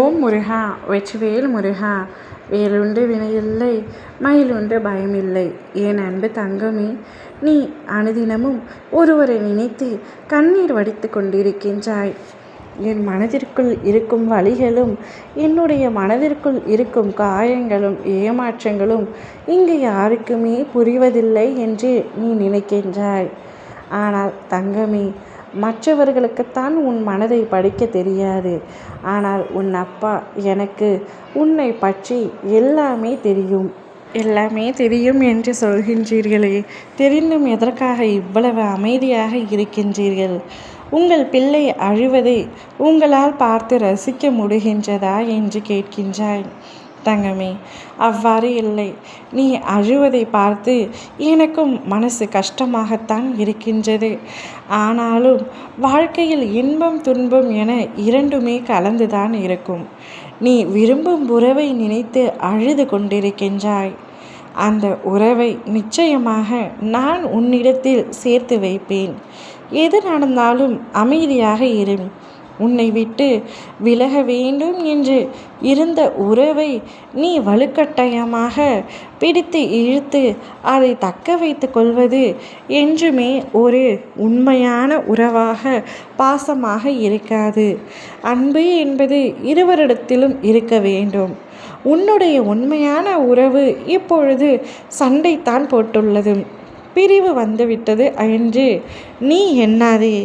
ஓம் முருகா வெற்றிவேல் முருகா. வேலுண்டு வினையில்லை, மயிலுண்டு பயமில்லை. என் அன்பு தங்கமே, நீ அனுதினமும் ஒருவரை நினைத்து கண்ணீர் வடித்து கொண்டிருக்கின்றாய். என் மனதிற்குள் இருக்கும் வலிகளும் என்னுடைய மனதிற்குள் இருக்கும் காயங்களும் ஏமாற்றங்களும் இங்கு யாருக்குமே புரிவதில்லை என்று நீ நினைக்கின்றாய். ஆனால் தங்கமே, மற்றவர்களுக்குத்தான் உன் மனதை படிக்க தெரியாது. ஆனால் உன் அப்பா எனக்கு உன்னை பற்றி எல்லாமே தெரியும் என்று சொல்கின்றீர்களே, தெரிந்தும் எதற்காக இவ்வளவு அமைதியாக இருக்கின்றீர்கள்? உங்கள் பிள்ளை அழுவதை உங்களால் பார்த்து ரசிக்க முடிகின்றதா என்று கேட்கின்றாய். தங்கமே, அவ்வாறு இல்லை. நீ அழுவதை பார்த்து எனக்கும் மனசு கஷ்டமாகத்தான் இருக்கின்றது. ஆனாலும் வாழ்க்கையில் இன்பம் துன்பம் என இரண்டுமே கலந்துதான் இருக்கும். நீ விரும்பும் உறவை நினைத்து அழுது கொண்டிருக்கின்றாய். அந்த உறவை நிச்சயமாக நான் உன்னிடத்தில் சேர்த்து வைப்பேன். எது நடந்தாலும் அமைதியாக இரு. உன்னை விட்டு விலக வேண்டும் என்று இருந்த உறவை நீ வலுக்கட்டாயமாக பிடித்து இழுத்து அதை தக்க வைத்து கொள்வது என்றுமே ஒரு உண்மையான உறவாக பாசமாக இருக்காது. அன்பு என்பது இருவரிடத்திலும் இருக்க வேண்டும். உன்னுடைய உண்மையான உறவு இப்பொழுது சண்டைத்தான் போட்டுள்ளது. பிரிவு வந்துவிட்டது என்று நீ எண்ணாதே.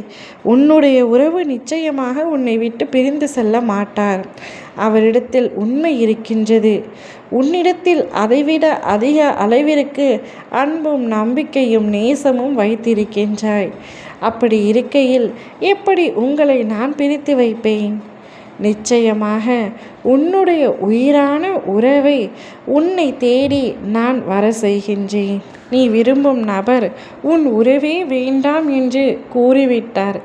உன்னுடைய உறவு நிச்சயமாக உன்னை விட்டு பிரிந்து செல்ல மாட்டார். அவரிடத்தில் உண்மை இருக்கின்றது. உன்னிடத்தில் அதைவிட அதிக அளவிற்கு அன்பும் நம்பிக்கையும் நேசமும் வைத்திருக்கின்றாய். அப்படி இருக்கையில் எப்படி உங்களை நான் பிரித்து வைப்பேன்? நிச்சயமாக உன்னுடைய உயிரான உறவை உன்னை தேடி நான் வர செய்கின்றேன். நீ விரும்பும் நபர் உன் உறவே வேண்டாம் என்று கூறிவிட்டார்.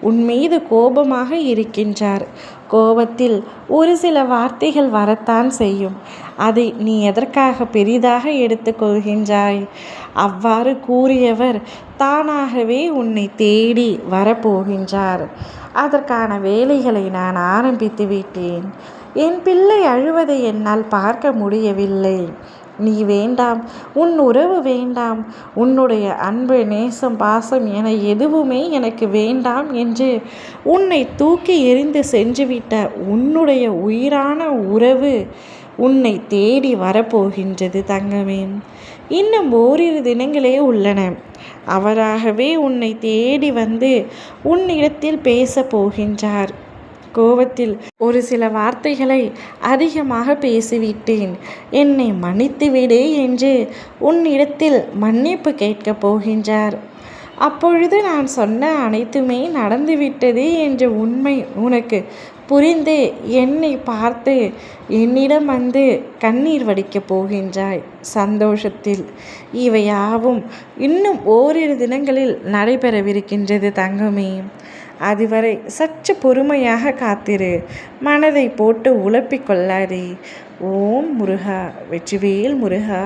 உன் மீது கோபமாக இருக்கின்றார். கோபத்தில் ஒரு சில வார்த்தைகள் வரத்தான் செய்யும். அதை நீ எதற்காக பெரிதாக எடுத்துக்கொள்கின்றாய்? அவ்வாறு கூறியவர் தானாகவே உன்னை தேடி வரப்போகின்றார். அதற்கான வேலைகளை நான் ஆரம்பித்து விட்டேன். என் பிள்ளை அழுவதை என்னால் பார்க்க முடியவில்லை. நீ வேண்டாம், உன் உறவு வேண்டாம், உன்னுடைய அன்பு நேசம் பாசம் என எதுவுமே எனக்கு வேண்டாம் என்று உன்னை தூக்கி எறிந்து சென்றுவிட்ட உன்னுடைய உயிரான உறவு உன்னை தேடி வரப்போகின்றது தங்கமே. இன்னும் ஓரிரு தினங்களே உள்ளன. அவராகவே உன்னை தேடி வந்து உன்னிடத்தில் பேச போகின்றார். கோபத்தில் ஒரு சில வார்த்தைகளை அதிகமாக பேசிவிட்டேன், என்னை மன்னித்துவிடு என்று உன்னிடத்தில் மன்னிப்பு கேட்கப் போகின்றார். அப்பொழுது நான் சொன்ன அனைத்துமே நடந்துவிட்டது என்ற உண்மை உனக்கு புரிந்து என்னை பார்த்து என்னிடம் வந்து கண்ணீர் வடிக்கப் போகின்றாய் சந்தோஷத்தில். இவையாவும் இன்னும் ஓரிரு தினங்களில் நடைபெறவிருக்கின்றது தங்கமே. அதுவரை சற்று பொறுமையாக காத்திரு. மனதை போட்டு உழப்பிக் கொள்ளாதே. ஓம் முருகா வெற்றிவேல் முருகா.